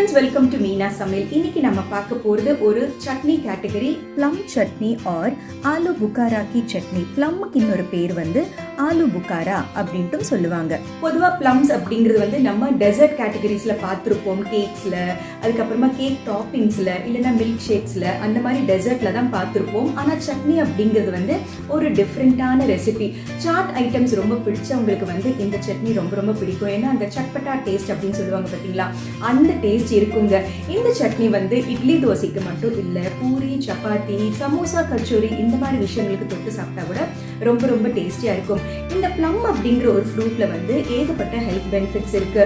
friends, welcome to Meena Samil. இன்னைக்கு நம்ம பார்க்க போறது ஒரு chutney category, Plum Chutney or Aloo Bukhara Chutney. Plumக்கு இன்னொரு பேர் வந்து Aloo Bukhara அப்படின்ட்டு சொல்லுவாங்க. பொதுவா plums அப்படிங்கிறது வந்து நம்ம டெசர்ட் கேட்டகரிஸ்ல பார்த்திருப்போம், கேக்ஸ்ல, அதுக்கப்புறமா கேக் டாப்பிங்ஸ்ல, இல்லைன்னா மில்க் ஷேக்ஸ்ல, அந்த மாதிரி டெசர்ட்ல தான் பார்த்திருப்போம். ஆனா சட்னி அப்படிங்கிறது வந்து ஒரு டிஃப்ரெண்டான ரெசிபி. சாட் ஐட்டம்ஸ் ரொம்ப பிடிச்சவங்களுக்கு வந்து இந்த சட்னி ரொம்ப ரொம்ப பிடிக்கும். ஏன்னா அந்த சட்பட்டா டேஸ்ட் அப்படின்னு சொல்லுவாங்க பார்த்தீங்களா, அந்த டேஸ்ட் இருக்குங்க. இந்த சட்னி வந்து இட்லி தோசைக்கு மட்டும் இல்லை, பூரி, சப்பாத்தி, சமோசா, கச்சோரி இந்த மாதிரி விஷயங்களுக்கு தொட்டு சாப்பிட்டா கூட ரொம்ப ரொம்ப டேஸ்டியாக இருக்கும். இந்த ப்ளம் அப்படிங்கிற ஒரு ஃப்ரூட்ல வந்து ஏகப்பட்ட ஹெல்த் பெனிஃபிட்ஸ் இருக்கு.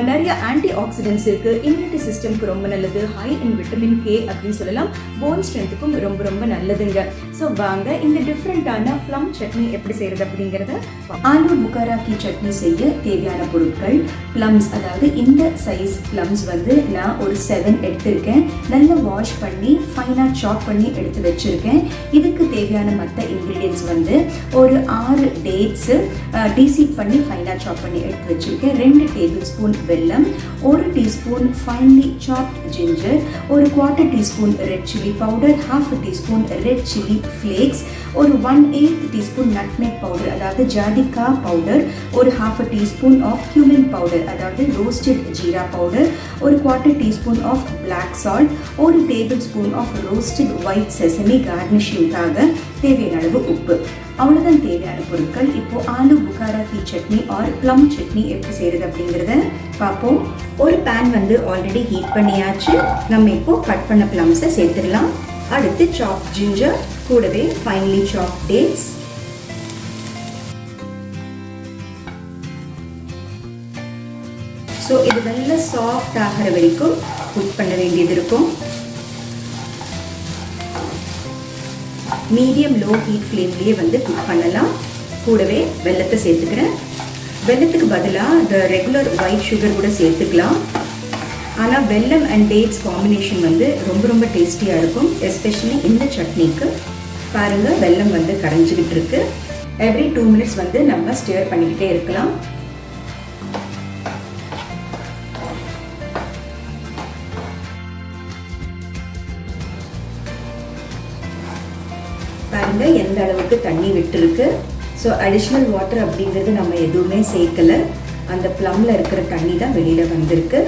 நிறைய ஆன்டி ஆக்சிடென்ட்ஸ் இருக்கு. இம்யூனிட்டி சிஸ்டம்க்கு ரொம்ப நல்லது. ஹை இன் விட்டமின் கே அப்படின்னு சொல்லலாம். போன் ஸ்ட்ரென்த்துக்கும் ரொம்ப ரொம்ப நல்லதுங்க. ஸோ வாங்க இந்த டிஃப்ரெண்டான ப்ளம் சட்னி எப்படி செய்யறது அப்படிங்கிறத. ஆலூ புகாரா கி சட்னி செய்ய தேவையான பொருட்கள் ப்ளம்ஸ், அதாவது இந்த சைஸ் ப்ளம்ஸ் வந்து நான் ஒரு 7 எடுத்திருக்கேன். நல்லா வாஷ் பண்ணி ஃபைனாக சாப் பண்ணி எடுத்து வச்சிருக்கேன். இதுக்கு தேவையான மற்ற இன்க்ரீடியன்ஸ் வந்து ஒரு 6 டேட்ஸு டீசீட் பண்ணி ஃபைனாக சாப் பண்ணி எடுத்து வச்சிருக்கேன். 2 டேபிள் ஸ்பூன் வெல்லம், 1 டீஸ்பூன் ஃபைன்லி சாப்ட் ஜிஞ்சர், ஒரு 1/4 teaspoon red chilli powder, 1/2 teaspoon red chilli flakes, ஒரு 1/8 டீஸ்பூன் நட்மெக் பவுடர் அதாவது ஜாதிகா பவுடர், ஒரு 1/2 டீஸ்பூன் ஆஃப் cumin பவுடர் அதாவது ரோஸ்டட் ஜீரா பவுடர், ஒரு 1/4 டீஸ்பூன் ஆஃப் பிளாக் சால்ட், ஒரு tablespoon of roasted white sesame கார்னிஷிங்காக தேவையான அளவு உப்பு. அவ்வளோதான் தேவையான பொருட்கள். இப்போ ஆலூ புகாரா கி சட்னி ஆர் ப்ளம் சட்னி எப்படி செய்யறது அப்படிங்கிறத பார்ப்போம். ஒரு பேன் வந்து ஆல்ரெடி ஹீட் பண்ணியாச்சு. நம்ம இப்போ கட் பண்ண ப்ளம்ஸை சேர்த்துடலாம். அடுத்து சாப் ஜிஞ்சர், கூடவே ஃபைன்லி சாப் டேட்ஸ், ஸோ இது நல்லா சாஃப்ட் ஆகிற வரைக்கும் குக் பண்ண வேண்டியது இருக்கும். மீடியம் லோ ஹீட் ஃப்ளேம்லேயே வந்து குக் பண்ணலாம். கூடவே வெல்லத்தை சேர்த்துக்கிறேன். வெல்லத்துக்கு பதிலாக இந்த ரெகுலர் ஒயிட் சுகர் கூட சேர்த்துக்கலாம். ஆனால் வெல்லம் அண்ட் டேட்ஸ் காம்பினேஷன் வந்து ரொம்ப ரொம்ப டேஸ்டியாக இருக்கும், எஸ்பெஷலி இந்த சட்னிக்கு. பாருங்கள், வெல்லம் வந்து கரைஞ்சிக்கிட்டு இருக்கு. எவ்ரி 2 மினிட்ஸ் வந்து நம்ம ஸ்டிர் பண்ணிக்கிட்டே இருக்கலாம். பாருங்க எந்த அளவுக்கு தண்ணி விட்டுருக்கு. ஸோ அடிஷ்னல் வாட்டர் அப்படிங்கிறது நம்ம எதுவுமே சேர்க்கலை. அந்த ப்ளம்ல இருக்கிற தண்ணி தான் வெளியில் வந்திருக்கு.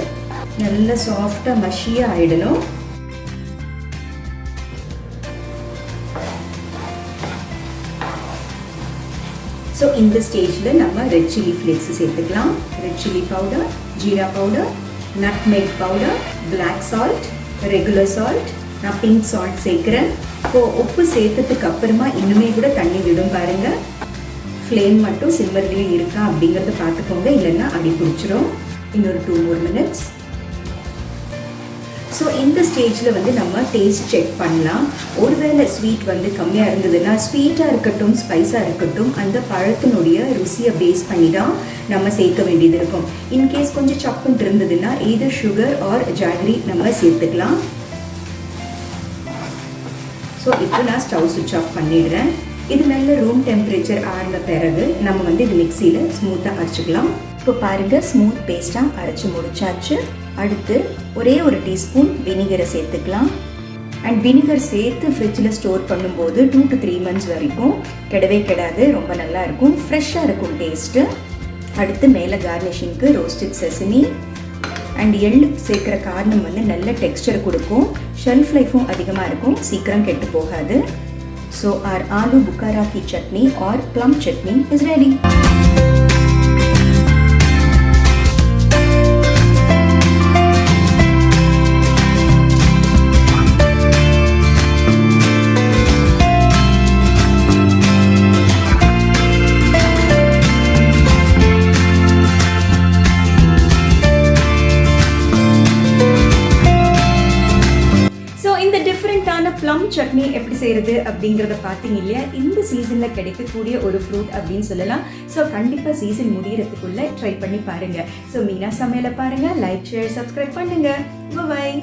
நல்லா சாஃப்டாக மஷியாக ஆகிடணும். ஸோ இந்த ஸ்டேஜில் நம்ம ரெட் சில்லி ஃப்ளேக்ஸ் சேர்த்துக்கலாம். Red chilli powder, jeera powder, nutmeg powder, black salt, regular salt, நான் பிங்க் சால்ட் சேர்க்குறேன். இப்போது உப்பு சேர்த்ததுக்கு அப்புறமா இன்னுமே கூட தண்ணி விடும். பாருங்கள், ஃப்ளேம் மட்டும் சிம்மர்லேயே இருக்கா அப்படிங்கிறத பார்த்துக்கோங்க, இல்லைன்னா அடி பிடிச்சிரும். இன்னொரு 2 more minutes. ஸோ இந்த ஸ்டேஜில் வந்து நம்ம டேஸ்ட் செக் பண்ணலாம். ஒருவேளை ஸ்வீட் வந்து கம்மியாக இருந்ததுன்னா, ஸ்வீட்டாக இருக்கட்டும் ஸ்பைஸாக இருக்கட்டும், அந்த பழத்தினுடைய ருசியை பேஸ் பண்ணி தான் நம்ம சேர்க்க வேண்டியது இருக்கும். இன்கேஸ் கொஞ்சம் சப்புன்னு இருந்ததுன்னா எய்தர் சுகர் ஆர் ஜாகரி நம்ம சேர்த்துக்கலாம். ஸோ இப்போ நான் ஸ்டவ் சுவிட்ச் ஆஃப் பண்ணிடுறேன். இது நல்ல ரூம் டெம்பரேச்சர் ஆறின பிறகு நம்ம வந்து இது மிக்சியில் ஸ்மூத்தாக அரைச்சிக்கலாம். இப்போ பாருங்கள், ஸ்மூத் பேஸ்ட்டாக அரைச்சி முடிச்சாச்சு. அடுத்து ஒரே ஒரு டீஸ்பூன் வினிகரை சேர்த்துக்கலாம். அண்ட் வினிகர் சேர்த்து ஃப்ரிட்ஜில் ஸ்டோர் பண்ணும்போது 2 to 3 months வரைக்கும் கெடவே கெடாது, ரொம்ப நல்லா இருக்கும், ஃப்ரெஷ்ஷாக இருக்கும் டேஸ்ட்டு. அடுத்து மேலே கார்னிஷிங்க்கு ரோஸ்டட் செசமி அண்ட் எள்ளு சேர்க்குற காரணம் வந்து நல்ல டெக்ஸ்டர் கொடுக்கும், ஷெல்ஃப் லைஃபும் அதிகமாக இருக்கும், சீக்கிரம் கெட்டு போகாது. ஸோ ஆர் ஆலூ புகாரா கி chutney or plum chutney is ready. Plum chutney எப்படி செய்கிறது அப்படிங்கிறத பார்த்தீங்க இல்லையா. இந்த சீசனில் கிடைக்கக்கூடிய ஒரு ஃப்ரூட் அப்படின்னு சொல்லலாம். ஸோ கண்டிப்பாக சீசன் முடியறதுக்குள்ளே ட்ரை பண்ணி பாருங்கள். ஸோ மீனா சமையலை பாருங்கள், லைக், ஷேர், சப்ஸ்கிரைப் பண்ணுங்கள். பாய்.